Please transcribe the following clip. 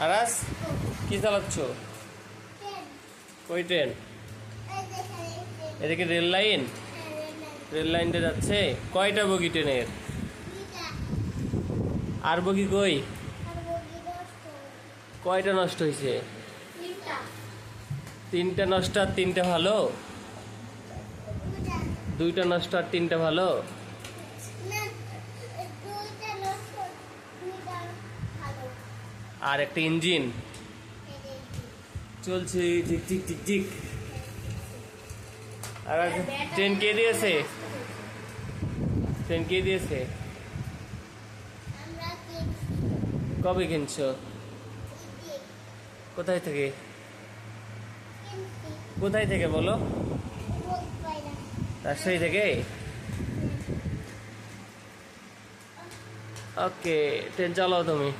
আরাস কি চালাচ্ছ? কই ট্রেন? এদিকে রেল লাইন। রেল লাইনটা যাচ্ছে। কয়টা বগি ট্রেনের? আর বগি কই? কয়টা নষ্ট হয়েছে? তিনটা নষ্ট আর তিনটা ভালো? দুইটা নষ্ট আর তিনটা ভালো? আর একটা ইঞ্জিন চলছে ঝিক ঝিক ঝিক ঝিক। আর ট্রেন কে দিয়েছে? ট্রেন কে দিয়েছে? কবে কিনছো? কোথায় থেকে? কোথায় থেকে বলো? রাজশাহী থেকে। ওকে, ট্রেন চালাও তুমি।